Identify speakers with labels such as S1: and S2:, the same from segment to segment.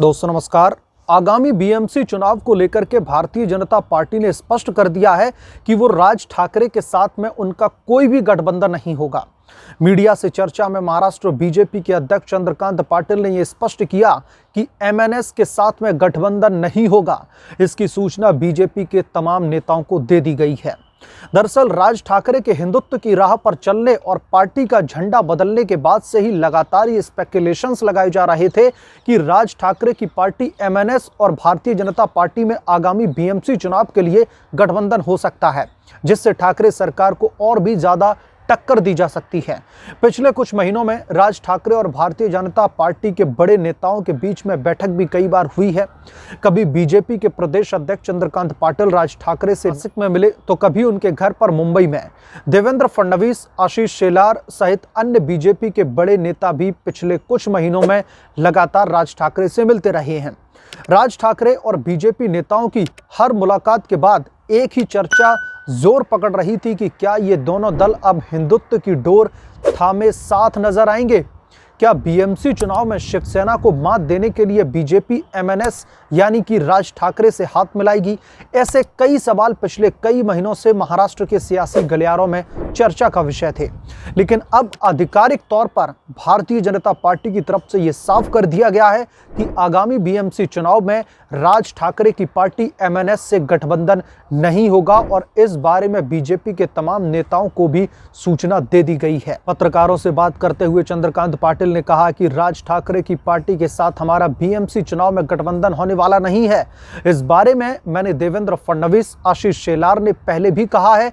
S1: दोस्तों नमस्कार। आगामी बीएमसी चुनाव को लेकर के भारतीय जनता पार्टी ने स्पष्ट कर दिया है कि वो राज ठाकरे के साथ में उनका कोई भी गठबंधन नहीं होगा। मीडिया से चर्चा में महाराष्ट्र बीजेपी के अध्यक्ष चंद्रकांत पाटिल ने यह स्पष्ट किया कि एमएनएस के साथ में गठबंधन नहीं होगा। इसकी सूचना बीजेपी के तमाम नेताओं को दे दी गई है। दरअसल राज ठाकरे के हिंदुत्व की राह पर चलने और पार्टी का झंडा बदलने के बाद से ही लगातार ये स्पेकुलेशंस लगाए जा रहे थे कि राज ठाकरे की पार्टी एमएनएस और भारतीय जनता पार्टी में आगामी बीएमसी चुनाव के लिए गठबंधन हो सकता है, जिससे ठाकरे सरकार को और भी ज्यादा टक्कर दी जा सकती है। पिछले कुछ महीनों में राज ठाकरे और भारतीय जनता पार्टी के बड़े नेताओं के बीच में बैठक भी कई बार हुई है। कभी बीजेपी के प्रदेश अध्यक्ष चंद्रकांत पाटिल राज ठाकरे से नासिक में मिले, तो कभी उनके घर पर मुंबई में देवेंद्र फडणवीस, आशीष शेलार सहित अन्य बीजेपी के बड़े नेता भी पिछले कुछ महीनों में लगातार राज ठाकरे से मिलते रहे हैं। राज ठाकरे और बीजेपी नेताओं की हर मुलाकात के बाद एक ही चर्चा जोर पकड़ रही थी कि क्या ये दोनों दल अब हिंदुत्व की डोर थामे साथ नजर आएंगे। क्या बीएमसी चुनाव में शिवसेना को मात देने के लिए बीजेपी एमएनएस यानी कि राज ठाकरे से हाथ मिलाएगी। ऐसे कई सवाल पिछले कई महीनों से महाराष्ट्र के सियासी गलियारों में चर्चा का विषय थे, लेकिन अब आधिकारिक तौर पर भारतीय जनता पार्टी की तरफ से यह साफ कर दिया गया है कि आगामी बीएमसी चुनाव में राज ठाकरे की पार्टी एमएनएस से गठबंधन नहीं होगा और इस बारे में बीजेपी के तमाम नेताओं को भी सूचना दे दी गई है। पत्रकारों से बात करते हुए चंद्रकांत पाटिल ने कहा कि राज ठाकरे की पार्टी के साथ हमारा बीएमसी चुनाव में गठबंधन होने वाला नहीं है। इस बारे में मैंने देवेंद्र फडणवीस, आशीष शेलार ने पहले भी कहा है।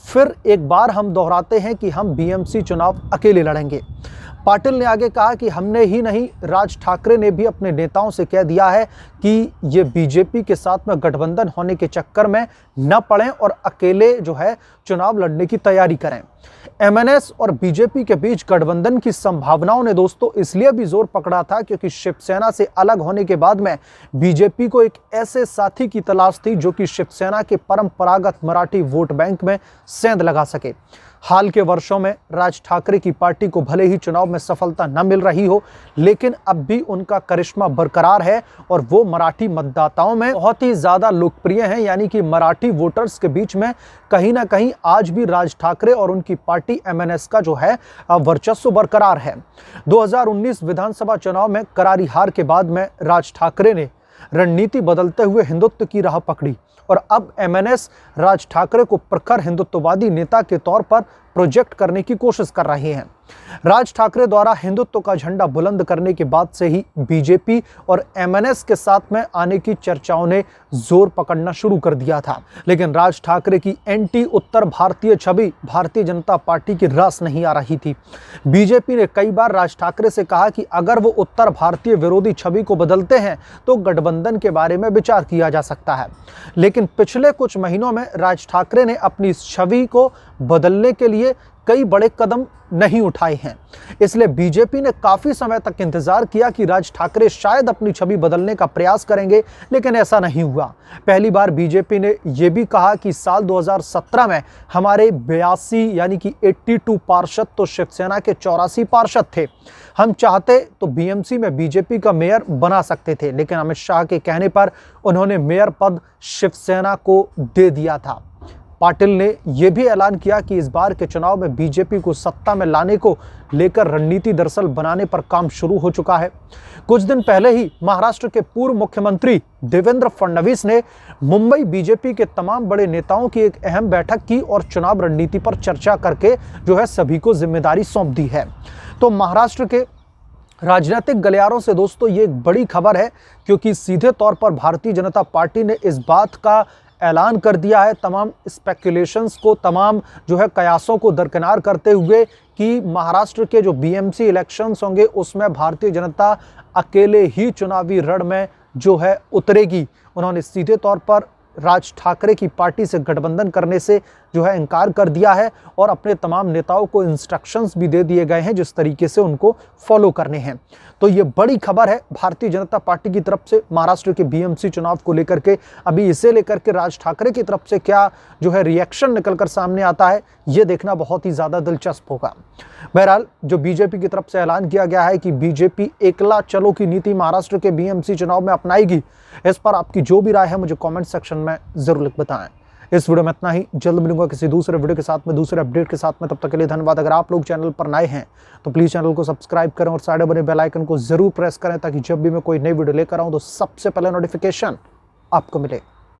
S1: फिर एक बार हम दोहराते हैं कि हम बीएमसी चुनाव अकेले लड़ेंगे। पाटिल ने आगे कहा कि हमने ही नहीं, राज ठाकरे ने भी अपने नेताओं से कह दिया है कि ये बीजेपी के साथ में गठबंधन होने के चक्कर में न पड़ें और अकेले जो है चुनाव लड़ने की तैयारी करें। एमएनएस और बीजेपी के बीच गठबंधन की संभावनाओं ने दोस्तों इसलिए भी जोर पकड़ा था क्योंकि शिवसेना से अलग होने के बाद में बीजेपी को एक ऐसे साथी की तलाश थी जो कि शिवसेना के परंपरागत मराठी वोट बैंक में सेंध लगा सके। हाल के वर्षों में राज ठाकरे की पार्टी को भले ही चुनाव में सफलता न मिल रही हो, लेकिन अब भी उनका करिश्मा बरकरार है और वो मराठी मतदाताओं में बहुत ही ज्यादा लोकप्रिय हैं। यानी कि मराठी वोटर्स के बीच में कहीं ना कहीं आज भी राज ठाकरे और उनकी पार्टी एमएनएस का जो है वर्चस्व बरकरार है। 2019 विधानसभा चुनाव में करारी हार के बाद में राज ठाकरे ने रणनीति बदलते हुए हिंदुत्व की राह पकड़ी और अब एमएनएस राज ठाकरे को प्रखर हिंदुत्ववादी नेता के तौर पर प्रोजेक्ट करने की कोशिश कर रहे हैं। राज ठाकरे द्वारा हिंदुत्व का झंडा बुलंद करने के बाद से ही बीजेपी और एमएनएस के साथ में आने की चर्चाओं ने जोर पकड़ना शुरू कर दिया था, लेकिन राज ठाकरे की एंटी उत्तर भारतीय छवि भारतीय जनता पार्टी की रास नहीं आ रही थी। बीजेपी ने कई बार राज ठाकरे से कहा कि अगर वो उत्तर भारतीय विरोधी छवि को बदलते हैं तो गठबंधन के बारे में विचार किया जा सकता है, लेकिन पिछले कुछ महीनों में राज ठाकरे ने अपनी इस छवि को बदलने के लिए कई बड़े कदम नहीं उठाए हैं। इसलिए बीजेपी ने काफी समय तक इंतजार किया कि राज ठाकरे शायद अपनी छवि बदलने का प्रयास करेंगे, लेकिन ऐसा नहीं हुआ। पहली बार बीजेपी ने यह भी कहा कि साल 2017 में हमारे 82 यानी कि 82 पार्षद तो शिवसेना के 84 पार्षद थे। हम चाहते तो बीएमसी में बीजेपी का मेयर बना सकते थे, लेकिन अमित शाह के कहने पर उन्होंने मेयर पद शिवसेना को दे दिया था। पाटिल ने यह भी ऐलान किया कि इस बार के चुनाव में बीजेपी को सत्ता में लाने को लेकर रणनीति दरअसल बनाने पर काम शुरू हो चुका है। कुछ दिन पहले ही महाराष्ट्र के पूर्व मुख्यमंत्री देवेंद्र फडणवीस ने मुंबई बीजेपी के तमाम बड़े नेताओं की एक अहम बैठक की और चुनाव रणनीति पर चर्चा करके जो है सभी को जिम्मेदारी सौंप दी है। तो महाराष्ट्र के राजनीतिक गलियारों से दोस्तों ये एक बड़ी खबर है, क्योंकि सीधे तौर पर भारतीय जनता पार्टी ने इस बात का ऐलान कर दिया है, तमाम स्पेकुलेशंस को, तमाम जो है कयासों को दरकिनार करते हुए कि महाराष्ट्र के जो बीएमसी इलेक्शंस होंगे उसमें भारतीय जनता अकेले ही चुनावी रण में जो है उतरेगी। उन्होंने सीधे तौर पर राज ठाकरे की पार्टी से गठबंधन करने से जो है इनकार कर दिया है और अपने तमाम नेताओं को इंस्ट्रक्शंस भी दे दिए गए हैं जिस तरीके से उनको फॉलो करने हैं। तो ये बड़ी खबर है भारतीय जनता पार्टी की तरफ से महाराष्ट्र के बीएमसी चुनाव को लेकर के। अभी इसे लेकर के राज ठाकरे की तरफ से क्या जो है रिएक्शन निकलकर सामने आता है, ये देखना बहुत ही ज्यादा दिलचस्प होगा। बहरहाल जो बीजेपी की तरफ से ऐलान किया गया है कि बीजेपी एकला चलो की नीति महाराष्ट्र के बीएमसी चुनाव में अपनाएगी, इस पर आपकी जो भी राय है मुझे कमेंट सेक्शन में जरूर लिख बताएं। इस वीडियो में इतना ही, जल्द मिलूंगा किसी दूसरे वीडियो के साथ में, दूसरे अपडेट के साथ में। तब तक के लिए धन्यवाद। अगर आप लोग चैनल पर नए हैं तो प्लीज चैनल को सब्सक्राइब करें और साइड बने बेल आइकन को जरूर प्रेस करें ताकि जब भी मैं कोई नई वीडियो लेकर आऊं तो सबसे पहले नोटिफिकेशन आपको मिले।